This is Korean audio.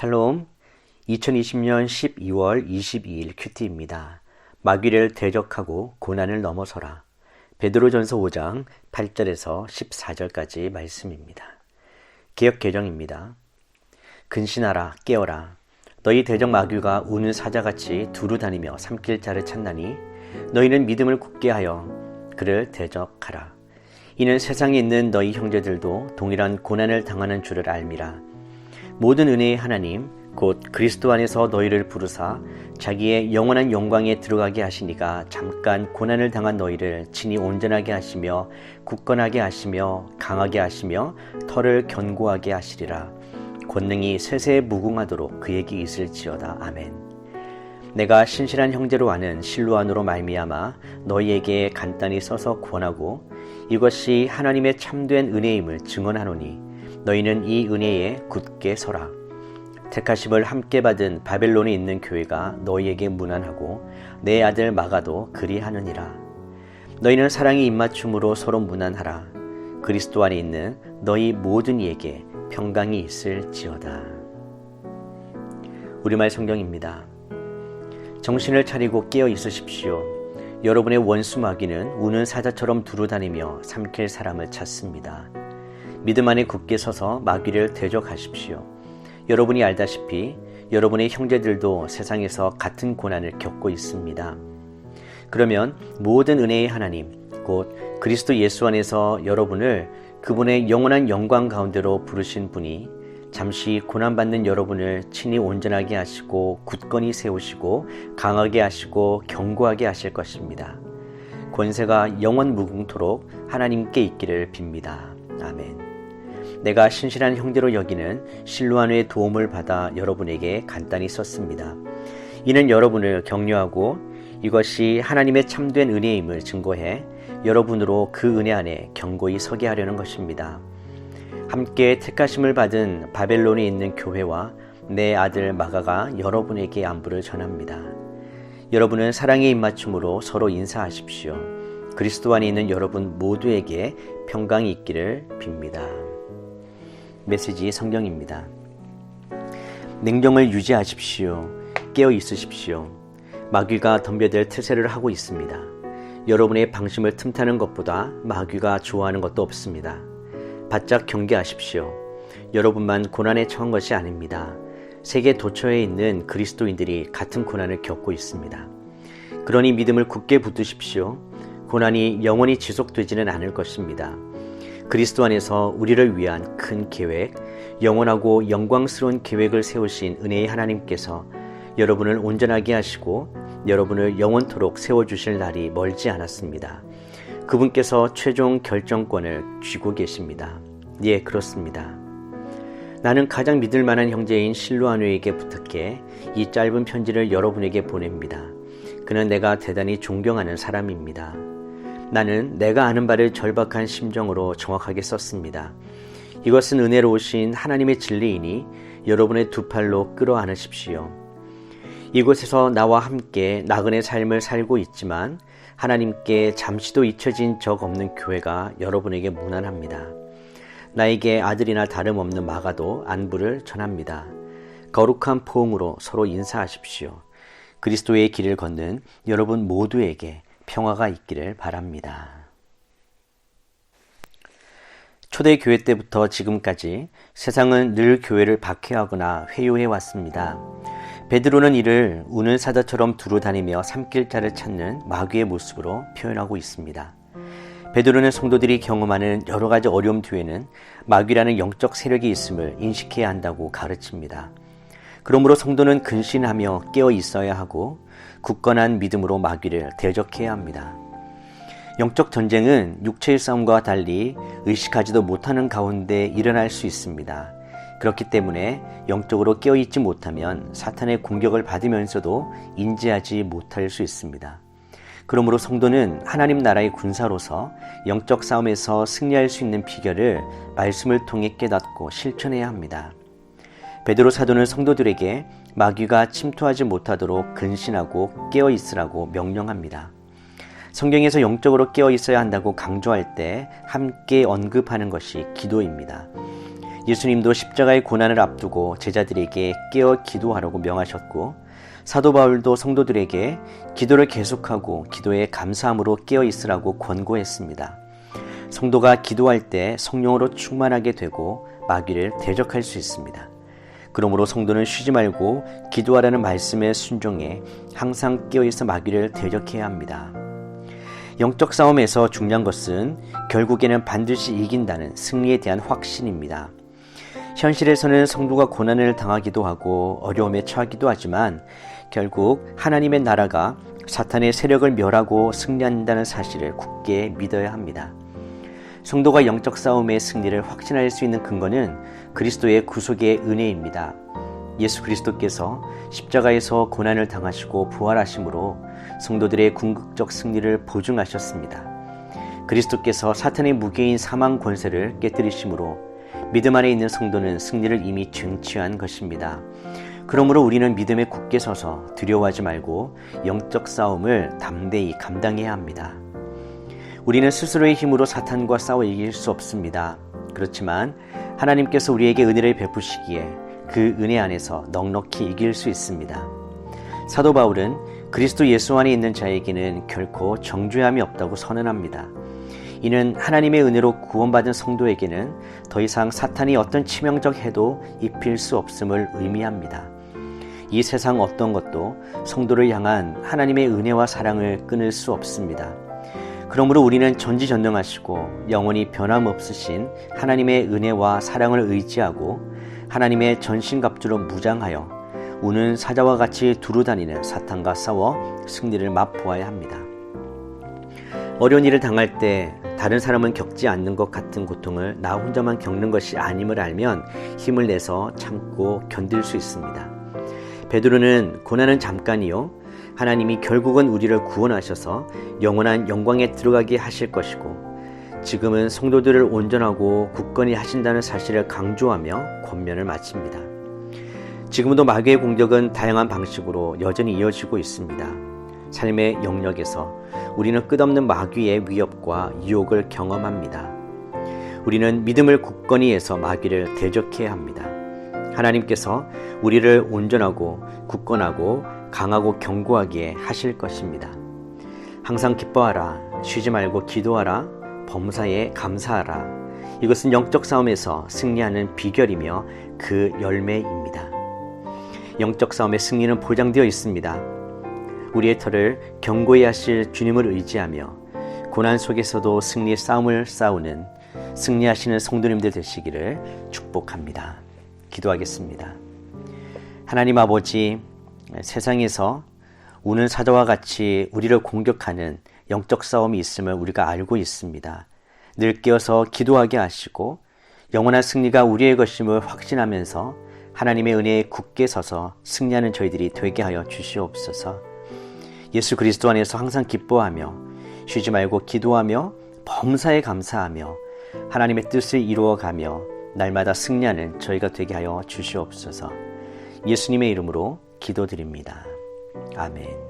샬롬, 2020년 12월 22일 큐티입니다. 마귀를 대적하고 고난을 넘어서라. 베드로전서 5장 8절에서 14절까지 말씀입니다. 개역 개정입니다. 근신하라, 깨어라. 너희 대적 마귀가 우는 사자같이 두루 다니며 삼킬 자를 찾나니 너희는 믿음을 굳게 하여 그를 대적하라. 이는 세상에 있는 너희 형제들도 동일한 고난을 당하는 줄을 알미라. 모든 은혜의 하나님 곧 그리스도 안에서 너희를 부르사 자기의 영원한 영광에 들어가게 하시니가 잠깐 고난을 당한 너희를 친히 온전하게 하시며 굳건하게 하시며 강하게 하시며 털을 견고하게 하시리라. 권능이 세세에 무궁하도록 그에게 있을지어다. 아멘. 내가 신실한 형제로 아는 실로안으로 말미암아 너희에게 간단히 써서 권하고 이것이 하나님의 참된 은혜임을 증언하노니 너희는 이 은혜에 굳게 서라. 택하심을 함께 받은 바벨론에 있는 교회가 너희에게 문안하고 내 아들 마가도 그리하느니라. 너희는 사랑의 입맞춤으로 서로 문안하라. 그리스도 안에 있는 너희 모든 이에게 평강이 있을지어다. 우리말 성경입니다. 정신을 차리고 깨어 있으십시오. 여러분의 원수 마귀는 우는 사자처럼 두루다니며 삼킬 사람을 찾습니다. 믿음 안에 굳게 서서 마귀를 대적하십시오. 여러분이 알다시피 여러분의 형제들도 세상에서 같은 고난을 겪고 있습니다. 그러면 모든 은혜의 하나님, 곧 그리스도 예수 안에서 여러분을 그분의 영원한 영광 가운데로 부르신 분이 잠시 고난받는 여러분을 친히 온전하게 하시고 굳건히 세우시고 강하게 하시고 견고하게 하실 것입니다. 권세가 영원 무궁토록 하나님께 있기를 빕니다. 아멘. 내가 신실한 형제로 여기는 실로안의 도움을 받아 여러분에게 간단히 썼습니다. 이는 여러분을 격려하고 이것이 하나님의 참된 은혜임을 증거해 여러분으로 그 은혜 안에 견고히 서게 하려는 것입니다. 함께 택하심을 받은 바벨론에 있는 교회와 내 아들 마가가 여러분에게 안부를 전합니다. 여러분은 사랑의 입맞춤으로 서로 인사하십시오. 그리스도 안에 있는 여러분 모두에게 평강이 있기를 빕니다. 메시지 성경입니다. 냉정을 유지하십시오. 깨어 있으십시오. 마귀가 덤벼들 태세를 하고 있습니다. 여러분의 방심을 틈타는 것보다 마귀가 좋아하는 것도 없습니다. 바짝 경계하십시오. 여러분만 고난에 처한 것이 아닙니다. 세계 도처에 있는 그리스도인들이 같은 고난을 겪고 있습니다. 그러니 믿음을 굳게 붙드십시오. 고난이 영원히 지속되지는 않을 것입니다. 그리스도 안에서 우리를 위한 큰 계획, 영원하고 영광스러운 계획을 세우신 은혜의 하나님께서 여러분을 온전하게 하시고 여러분을 영원토록 세워주실 날이 멀지 않았습니다. 그분께서 최종 결정권을 쥐고 계십니다. 예, 그렇습니다. 나는 가장 믿을 만한 형제인 실로아노에게 부탁해 이 짧은 편지를 여러분에게 보냅니다. 그는 내가 대단히 존경하는 사람입니다. 나는 내가 아는 바를 절박한 심정으로 정확하게 썼습니다. 이것은 은혜로우신 하나님의 진리이니 여러분의 두 팔로 끌어안으십시오. 이곳에서 나와 함께 나그네 삶을 살고 있지만 하나님께 잠시도 잊혀진 적 없는 교회가 여러분에게 문안합니다. 나에게 아들이나 다름없는 마가도 안부를 전합니다. 거룩한 포옹으로 서로 인사하십시오. 그리스도의 길을 걷는 여러분 모두에게 평화가 있기를 바랍니다. 초대교회 때부터 지금까지 세상은 늘 교회를 박해하거나 회유해 왔습니다. 베드로는 이를 우는 사자처럼 두루다니며 삼킬 자를 찾는 마귀의 모습으로 표현하고 있습니다. 베드로는 성도들이 경험하는 여러 가지 어려움 뒤에는 마귀라는 영적 세력이 있음을 인식해야 한다고 가르칩니다. 그러므로 성도는 근신하며 깨어 있어야 하고 굳건한 믿음으로 마귀를 대적해야 합니다. 영적 전쟁은 육체의 싸움과 달리 의식하지도 못하는 가운데 일어날 수 있습니다. 그렇기 때문에 영적으로 깨어있지 못하면 사탄의 공격을 받으면서도 인지하지 못할 수 있습니다. 그러므로 성도는 하나님 나라의 군사로서 영적 싸움에서 승리할 수 있는 비결을 말씀을 통해 깨닫고 실천해야 합니다. 베드로 사도는 성도들에게 마귀가 침투하지 못하도록 근신하고 깨어 있으라고 명령합니다. 성경에서 영적으로 깨어 있어야 한다고 강조할 때 함께 언급하는 것이 기도입니다. 예수님도 십자가의 고난을 앞두고 제자들에게 깨어 기도하라고 명하셨고, 사도 바울도 성도들에게 기도를 계속하고 기도에 감사함으로 깨어 있으라고 권고했습니다. 성도가 기도할 때 성령으로 충만하게 되고 마귀를 대적할 수 있습니다. 그러므로 성도는 쉬지 말고 기도하라는 말씀에 순종해 항상 깨어있어 마귀를 대적해야 합니다. 영적 싸움에서 중요한 것은 결국에는 반드시 이긴다는 승리에 대한 확신입니다. 현실에서는 성도가 고난을 당하기도 하고 어려움에 처하기도 하지만 결국 하나님의 나라가 사탄의 세력을 멸하고 승리한다는 사실을 굳게 믿어야 합니다. 성도가 영적 싸움의 승리를 확신할 수 있는 근거는 그리스도의 구속의 은혜입니다. 예수 그리스도께서 십자가에서 고난을 당하시고 부활하심으로 성도들의 궁극적 승리를 보증하셨습니다. 그리스도께서 사탄의 무게인 사망 권세를 깨뜨리심으로 믿음 안에 있는 성도는 승리를 이미 쟁취한 것입니다. 그러므로 우리는 믿음에 굳게 서서 두려워하지 말고 영적 싸움을 담대히 감당해야 합니다. 우리는 스스로의 힘으로 사탄과 싸워 이길 수 없습니다. 그렇지만 하나님께서 우리에게 은혜를 베푸시기에 그 은혜 안에서 넉넉히 이길 수 있습니다. 사도 바울은 그리스도 예수 안에 있는 자에게는 결코 정죄함이 없다고 선언합니다. 이는 하나님의 은혜로 구원받은 성도에게는 더 이상 사탄이 어떤 치명적 해도 입힐 수 없음을 의미합니다. 이 세상 어떤 것도 성도를 향한 하나님의 은혜와 사랑을 끊을 수 없습니다. 그러므로 우리는 전지전능하시고 영원히 변함없으신 하나님의 은혜와 사랑을 의지하고 하나님의 전신갑주로 무장하여 우는 사자와 같이 두루다니는 사탄과 싸워 승리를 맛보아야 합니다. 어려운 일을 당할 때 다른 사람은 겪지 않는 것 같은 고통을 나 혼자만 겪는 것이 아님을 알면 힘을 내서 참고 견딜 수 있습니다. 베드로는 고난은 잠깐이요 하나님이 결국은 우리를 구원하셔서 영원한 영광에 들어가게 하실 것이고 지금은 성도들을 온전하고 굳건히 하신다는 사실을 강조하며 권면을 마칩니다. 지금도 마귀의 공격은 다양한 방식으로 여전히 이어지고 있습니다. 삶의 영역에서 우리는 끝없는 마귀의 위협과 유혹을 경험합니다. 우리는 믿음을 굳건히 해서 마귀를 대적해야 합니다. 하나님께서 우리를 온전하고 굳건하고 강하고 견고하게 하실 것입니다. 항상 기뻐하라, 쉬지 말고 기도하라, 범사에 감사하라. 이것은 영적 싸움에서 승리하는 비결이며 그 열매입니다. 영적 싸움의 승리는 보장되어 있습니다. 우리의 터를 견고히 하실 주님을 의지하며 고난 속에서도 승리의 싸움을 싸우는 승리하시는 성도님들 되시기를 축복합니다. 기도하겠습니다. 하나님 아버지, 세상에서 우는 사자와 같이 우리를 공격하는 영적 싸움이 있음을 우리가 알고 있습니다. 늘 깨어서 기도하게 하시고 영원한 승리가 우리의 것임을 확신하면서 하나님의 은혜에 굳게 서서 승리하는 저희들이 되게 하여 주시옵소서. 예수 그리스도 안에서 항상 기뻐하며 쉬지 말고 기도하며 범사에 감사하며 하나님의 뜻을 이루어가며 날마다 승리하는 저희가 되게 하여 주시옵소서. 예수님의 이름으로 기도드립니다. 아멘.